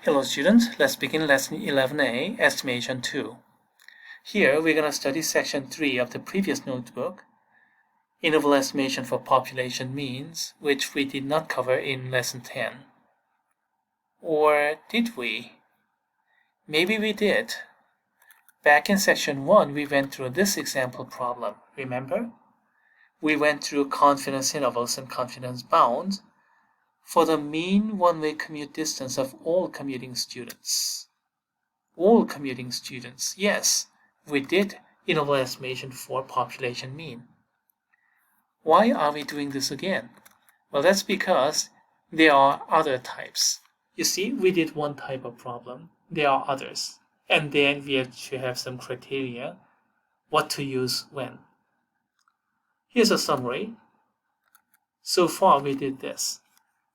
Hello students, let's begin lesson 11a, estimation 2. Here we're going to study section 3 of the previous notebook, interval estimation for population means, which we did not cover in lesson 10. Or did we? Maybe we did. Back in section 1 we went through this example problem, remember? We went through confidence intervals and confidence bounds for the mean one-way commute distance of all commuting students. All commuting students, yes, we did interval estimation for population mean. Why are we doing this again? Well, that's because there are other types. You see, we did one type of problem. There are others. And then we have to have some criteria what to use when. Here's a summary. So far we did this.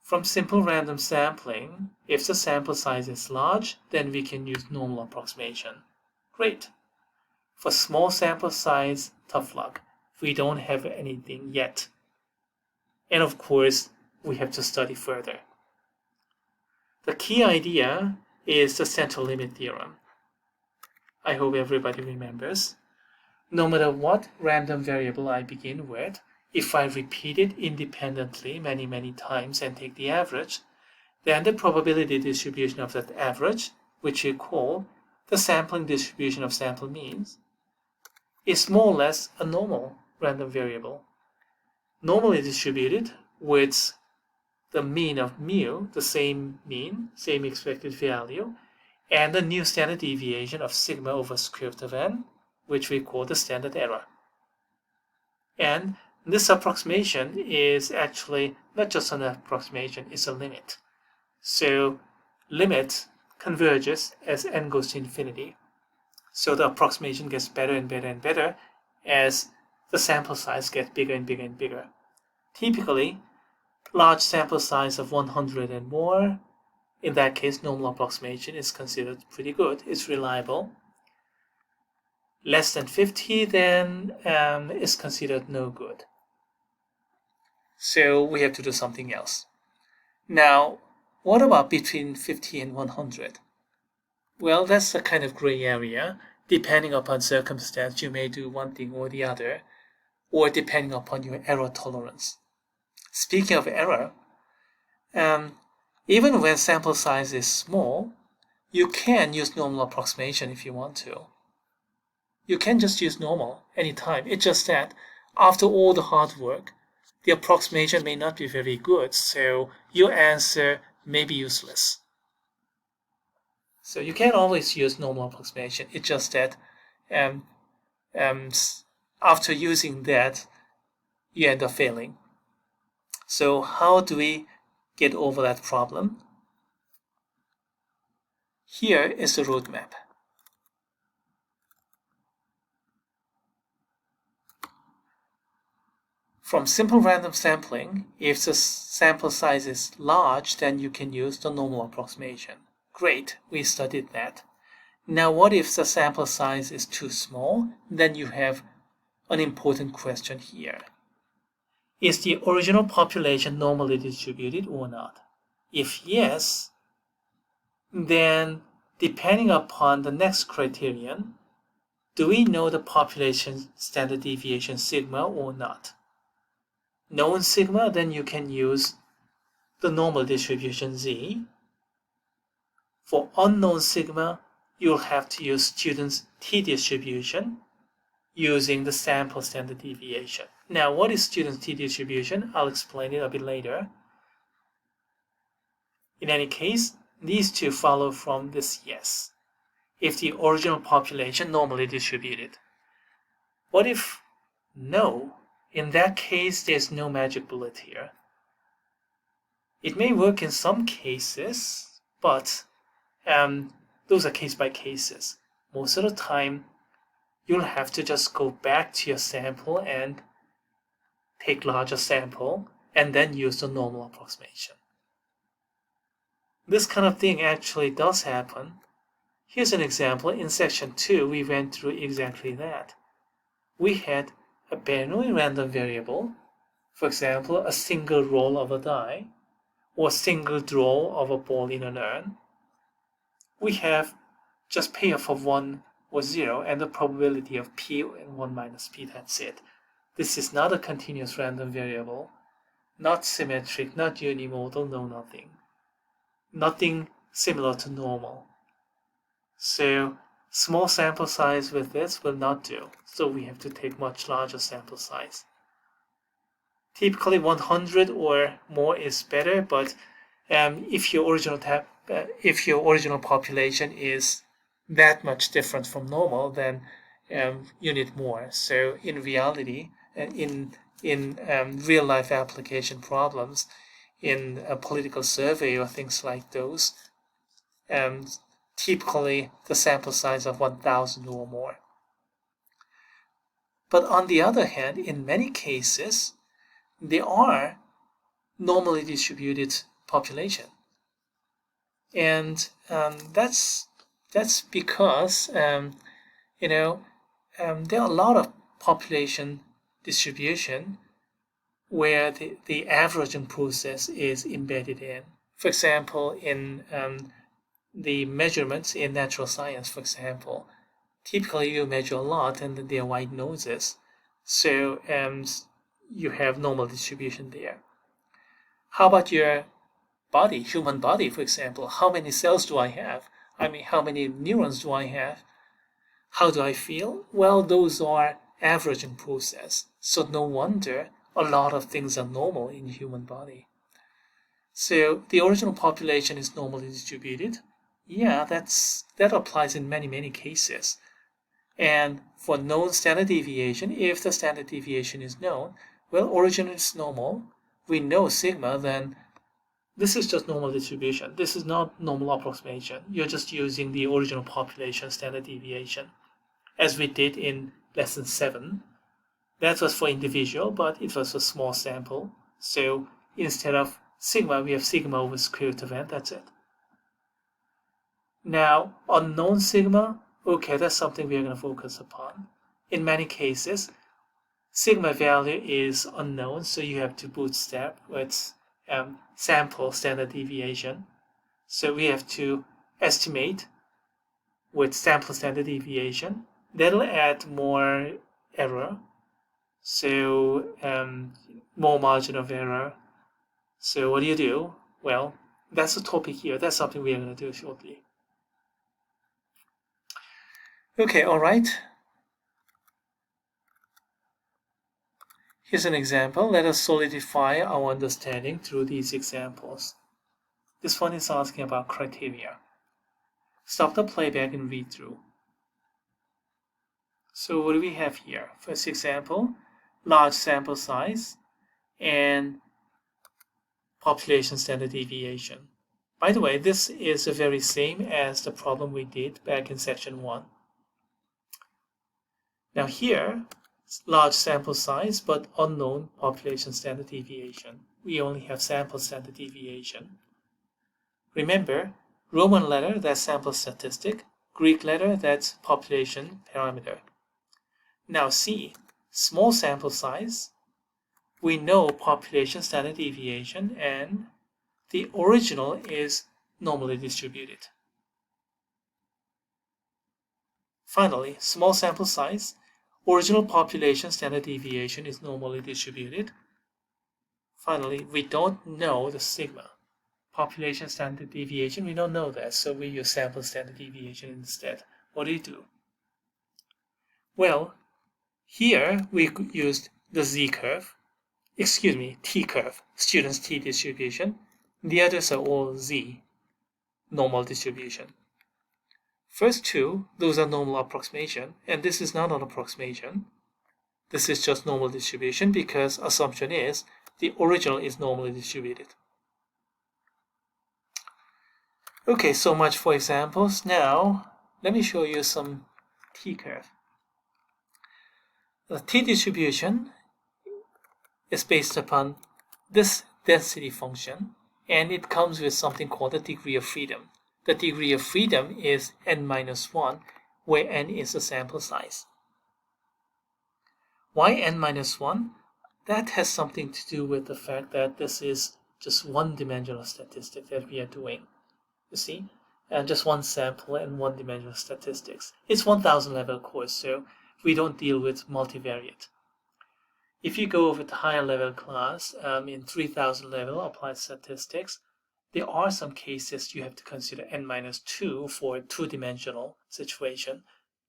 From simple random sampling, if the sample size is large, then we can use normal approximation. Great. For small sample size, tough luck. We don't have anything yet. And of course, we have to study further. The key idea is the central limit theorem. I hope everybody remembers. No matter what random variable I begin with, if I repeat it independently many times and take the average, then the probability distribution of that average, which we call the sampling distribution of sample means, is more or less a normal random variable. Normally distributed with the mean of mu, the same mean, same expected value, and the new standard deviation of sigma over square root of n, which we call the standard error. And this approximation is actually not just an approximation, it's a limit. So limit converges as n goes to infinity. So the approximation gets better and better and better as the sample size gets bigger and bigger and bigger. Typically, large sample size of 100 and more, in that case normal approximation is considered pretty good, it's reliable. Less than 50 then is considered no good. So we have to do something else. Now, what about between 50 and 100? Well, that's a kind of gray area. Depending upon circumstance, you may do one thing or the other, or depending upon your error tolerance. Speaking of error, even when sample size is small, you can use normal approximation if you want to. You can just use normal anytime. It's just that after all the hard work, the approximation may not be very good, so your answer may be useless. So you can always use normal approximation. It's just that after using that, you end up failing. So how do we get over that problem? Here is the roadmap. From simple random sampling, if the sample size is large, then you can use the normal approximation. Great, we studied that. Now what if the sample size is too small? Then you have an important question here. Is the original population normally distributed or not? If yes, then depending upon the next criterion, do we know the population standard deviation sigma or not? Known sigma, then you can use the normal distribution z. For unknown sigma, you'll have to use student's t-distribution using the sample standard deviation. Now, what is student's t-distribution? I'll explain it a bit later. In any case, these two follow from this yes. If the original population normally distributed. What if no? In that case, there's no magic bullet here. It may work in some cases, but those are case by cases. Most of the time, you'll have to just go back to your sample and take larger sample and then use the normal approximation. This kind of thing actually does happen. Here's an example. In section 2, we went through exactly that. We had a Bernoulli random variable, for example, a single roll of a die, or a single draw of a ball in an urn. we have just payoff of 1 or 0 and the probability of p and 1 minus p, that's it. This is not a continuous random variable, not symmetric, not unimodal, no nothing. Nothing similar to normal. So small sample size with this will not do. So we have to take much larger sample size. Typically 100 or more is better, but if your original population is that much different from normal, then you need more. So in reality, in real life application problems, in a political survey or things like those, typically the sample size of 1,000 or more. But on the other hand, in many cases, there are normally distributed population, and that's because there are a lot of population distribution where the averaging process is embedded in. For example, in the measurements in natural science, for example, typically you measure a lot and there are wide noses, so you have normal distribution there. How about your body, human body, for example? How many cells do I have? I mean, how many neurons do I have? How do I feel? Well, those are averaging process. So no wonder a lot of things are normal in the human body. So the original population is normally distributed. Yeah, that applies in many, many cases. And for known standard deviation, if the standard deviation is known, well, origin is normal. We know sigma, then this is just normal distribution. This is not normal approximation. You're just using the original population standard deviation, as we did in lesson 7. That was for individual, but it was a small sample. So instead of sigma, we have sigma over square root of n, that's it. Now, unknown sigma, okay, that's something we are going to focus upon. In many cases, sigma value is unknown, so you have to bootstrap with sample standard deviation. So we have to estimate with sample standard deviation. That'll add more error, so more margin of error. So what do you do? Well, that's the topic here. That's something we are going to do shortly. Okay, all right. Here's an example. Let us solidify our understanding through these examples. This one is asking about criteria. Stop the playback and read through. So what do we have here? First example, large sample size and population standard deviation. By the way, this is the very same as the problem we did back in section 1. Now here, large sample size but unknown population standard deviation. We only have sample standard deviation. Remember, Roman letter, that's sample statistic. Greek letter, that's population parameter. Now see, small sample size, we know population standard deviation, and the original is normally distributed. Finally, small sample size, original population standard deviation is normally distributed. Finally, we don't know the sigma. Population standard deviation, we don't know that, so we use sample standard deviation instead. What do you do? Well, here we used the z-curve, t-curve, student's t distribution. The others are all z, normal distribution. First two, those are normal approximation, and this is not an approximation. This is just normal distribution because assumption is the original is normally distributed. Okay, so much for examples. Now, let me show you some t-curve. The t distribution is based upon this density function, and it comes with something called the degree of freedom. The degree of freedom is n-1, where n is the sample size. Why n-1? That has something to do with the fact that this is just one-dimensional statistic that we are doing. You see, and just one sample and one-dimensional statistics. It's 1000 level course, so we don't deal with multivariate. If you go over to higher level class, in 3000 level applied statistics, there are some cases you have to consider n-2 for a two-dimensional situation.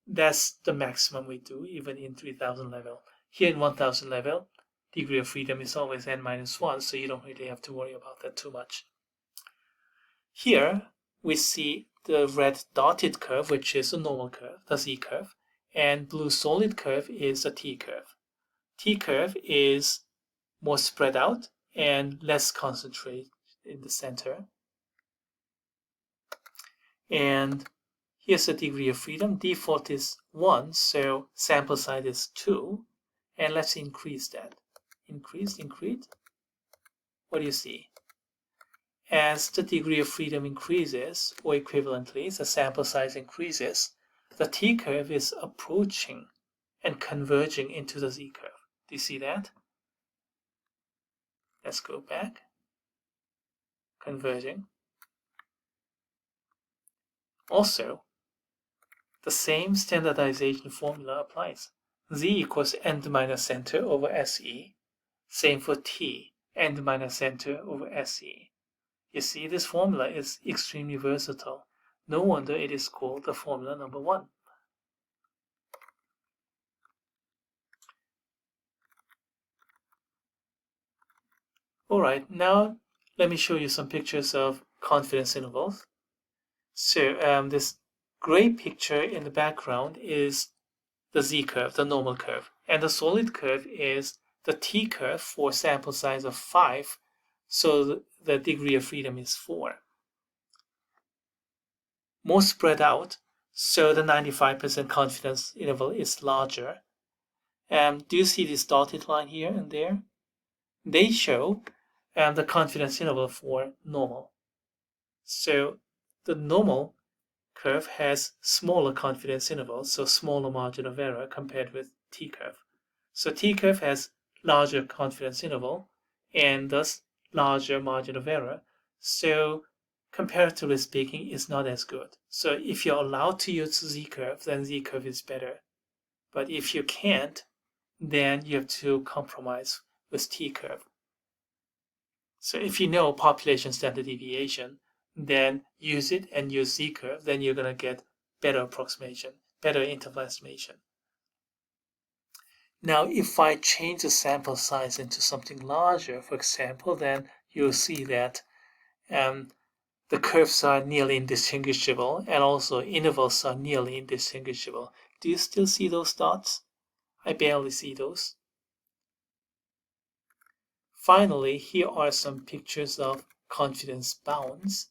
That's the maximum we do, even in 3000 level. Here in 1000 level, degree of freedom is always n-1, so you don't really have to worry about that too much. Here, we see the red dotted curve, which is a normal curve, the z-curve, and blue solid curve is a t-curve. T-curve is more spread out and less concentrated in the center. And here's the degree of freedom. Default is 1, so sample size is 2. And let's increase that. Increase. What do you see? As the degree of freedom increases, or equivalently, the sample size increases, the t-curve is approaching and converging into the z-curve. Do you see that? Let's go back. Converging. Also, the same standardization formula applies. Z equals n minus center over SE. Same for T, n minus center over SE. You see, this formula is extremely versatile. No wonder it is called the formula number 1. Alright, now let me show you some pictures of confidence intervals. So this gray picture in the background is the z-curve, the normal curve. And the solid curve is the t-curve for sample size of 5. So the degree of freedom is 4. More spread out, so the 95% confidence interval is larger. Do you see this dotted line here and there? They show the confidence interval for normal. So the normal curve has smaller confidence intervals, so smaller margin of error compared with t-curve. So t-curve has larger confidence interval and thus larger margin of error. So comparatively speaking, it's not as good. So if you're allowed to use z-curve, then z-curve is better. But if you can't, then you have to compromise with t-curve. So if you know population standard deviation, then use it and use z-curve, then you're going to get better approximation, better interval estimation. Now, if I change the sample size into something larger, for example, then you'll see that the curves are nearly indistinguishable and also intervals are nearly indistinguishable. Do you still see those dots? I barely see those. Finally, here are some pictures of confidence bounds.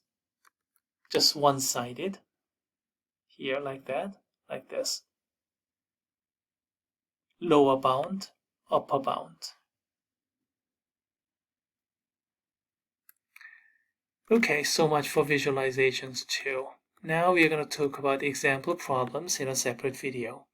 Just one-sided. Here, like that, like this. Lower bound, upper bound. Okay, so much for visualizations too. Now we are going to talk about example problems in a separate video.